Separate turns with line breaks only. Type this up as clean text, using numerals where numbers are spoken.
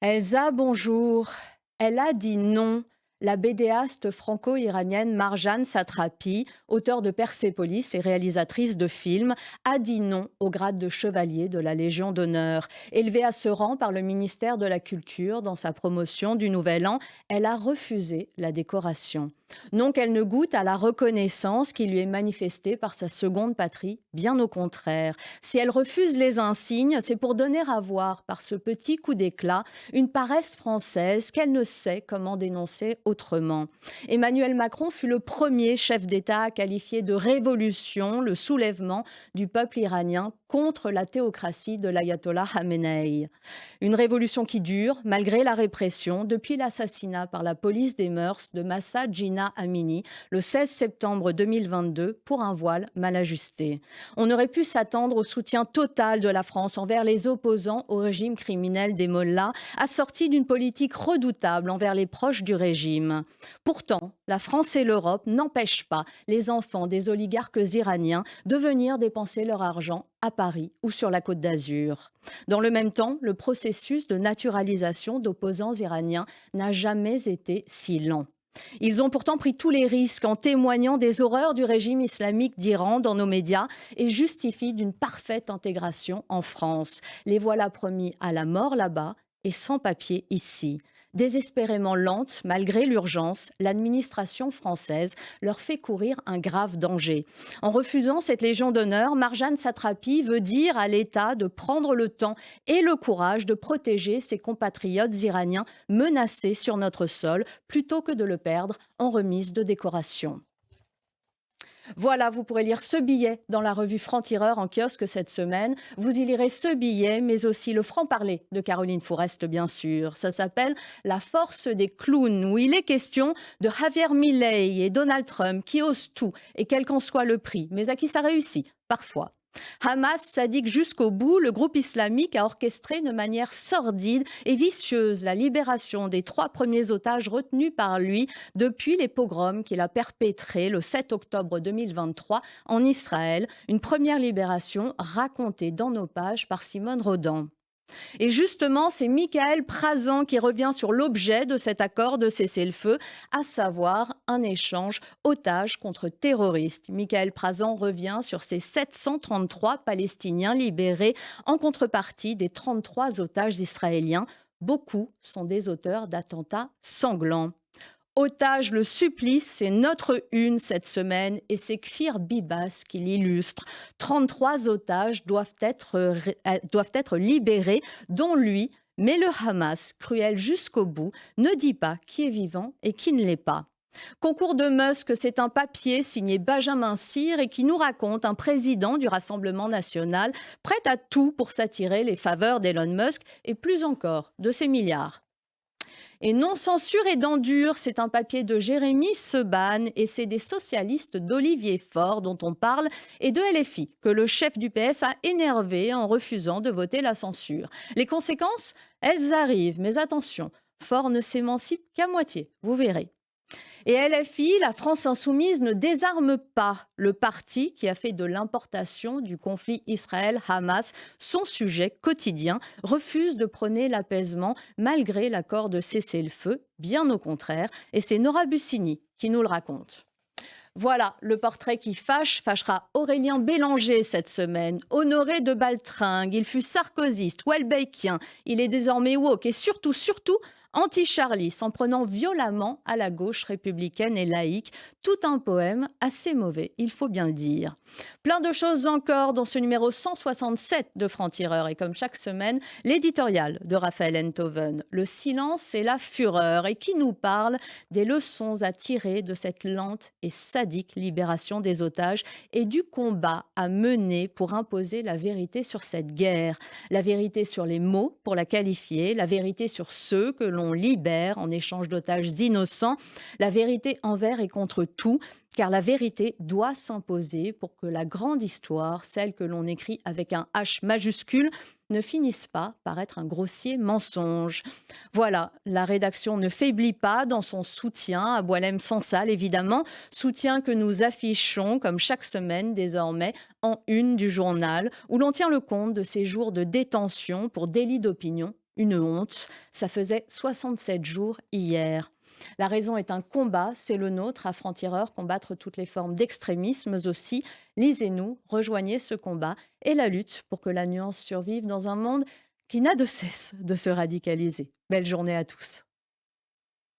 Elsa, bonjour. Elle a dit non. La bédéaste franco-iranienne Marjane Satrapi, auteure de Persépolis et réalisatrice de films, a dit non au grade de chevalier de la Légion d'honneur. Élevée à ce rang par le ministère de la Culture dans sa promotion du Nouvel An, elle a refusé la décoration. Non qu'elle ne goûte à la reconnaissance qui lui est manifestée par sa seconde patrie, bien au contraire. Si elle refuse les insignes, c'est pour donner à voir par ce petit coup d'éclat une paresse française qu'elle ne sait comment dénoncer autrement. Emmanuel Macron fut le premier chef d'État à qualifier de révolution le soulèvement du peuple iranien contre la théocratie de l'ayatollah Khamenei. Une révolution qui dure, malgré la répression, depuis l'assassinat par la police des mœurs de Mahsa Jina Amini le 16 septembre 2022 pour un voile mal ajusté. On aurait pu s'attendre au soutien total de la France envers les opposants au régime criminel des mollahs, assorti d'une politique redoutable envers les proches du régime. Pourtant, la France et l'Europe n'empêchent pas les enfants des oligarques iraniens de venir dépenser leur argent à Paris ou sur la Côte d'Azur. Dans le même temps, le processus de naturalisation d'opposants iraniens n'a jamais été si lent. Ils ont pourtant pris tous les risques en témoignant des horreurs du régime islamique d'Iran dans nos médias et justifient d'une parfaite intégration en France. Les voilà promis à la mort là-bas et sans papier ici. Désespérément lente, malgré l'urgence, l'administration française leur fait courir un grave danger. En refusant cette Légion d'honneur, Marjane Satrapi veut dire à l'État de prendre le temps et le courage de protéger ses compatriotes iraniens menacés sur notre sol, plutôt que de le perdre en remise de décoration. Voilà, vous pourrez lire ce billet dans la revue Franc-Tireur en kiosque cette semaine. Vous y lirez ce billet, mais aussi le franc-parler de Caroline Fourest, bien sûr. Ça s'appelle La force des clowns, où il est question de Javier Milei et Donald Trump qui osent tout, et quel qu'en soit le prix, mais à qui ça réussit, parfois. Hamas sadique jusqu'au bout, le groupe islamique a orchestré de manière sordide et vicieuse la libération des 3 premiers otages retenus par lui depuis les pogroms qu'il a perpétrés le 7 octobre 2023 en Israël, une première libération racontée dans nos pages par Simone Rodan. Et justement, c'est Michael Prazan qui revient sur l'objet de cet accord de cessez-le-feu, à savoir un échange otages contre terroristes. Michael Prazan revient sur ces 733 Palestiniens libérés en contrepartie des 33 otages israéliens. Beaucoup sont des auteurs d'attentats sanglants. Otage le supplice, c'est notre une cette semaine et c'est Kfir Bibas qui l'illustre. 33 otages doivent être libérés, dont lui, mais le Hamas, cruel jusqu'au bout, ne dit pas qui est vivant et qui ne l'est pas. Concours de Musk, c'est un papier signé Benjamin Cyr et qui nous raconte un président du Rassemblement national prêt à tout pour s'attirer les faveurs d'Elon Musk et plus encore de ses milliards. Et non censure et dents dures, c'est un papier de Jérémy Seban et c'est des socialistes d'Olivier Faure dont on parle et de LFI que le chef du PS a énervé en refusant de voter la censure. Les conséquences, elles arrivent, mais attention, Faure ne s'émancipe qu'à moitié, vous verrez. Et LFI, la France insoumise, ne désarme pas le parti qui a fait de l'importation du conflit Israël-Hamas son sujet quotidien, refuse de prôner l'apaisement malgré l'accord de cessez-le-feu, bien au contraire, et c'est Nora Bussini qui nous le raconte. Voilà, le portrait qui fâchera Aurélien Bélanger cette semaine. Honoré de baltringue, il fut sarkozyste, welbeckien, il est désormais woke et surtout, anti-Charlie, s'en prenant violemment à la gauche républicaine et laïque. Tout un poème assez mauvais, il faut bien le dire. Plein de choses encore dans ce numéro 167 de Franc-Tireur. Et comme chaque semaine, l'éditorial de Raphaël Enthoven. Le silence et la fureur. Et qui nous parle des leçons à tirer de cette lente et sadique libération des otages et du combat à mener pour imposer la vérité sur cette guerre. La vérité sur les mots pour la qualifier, la vérité sur ceux que l'on libère en échange d'otages innocents, la vérité envers et contre tout, car la vérité doit s'imposer pour que la grande histoire, celle que l'on écrit avec un H majuscule, ne finisse pas par être un grossier mensonge. Voilà, la rédaction ne faiblit pas dans son soutien à Boualem Sansal, évidemment, soutien que nous affichons comme chaque semaine désormais en une du journal, où l'on tient le compte de ces jours de détention pour délit d'opinion Une honte, ça faisait 67 jours hier. La raison est un combat, c'est le nôtre, à Franc-Tireur, combattre toutes les formes d'extrémisme aussi. Lisez-nous, rejoignez ce combat et la lutte pour que la nuance survive dans un monde qui n'a de cesse de se radicaliser. Belle journée à tous.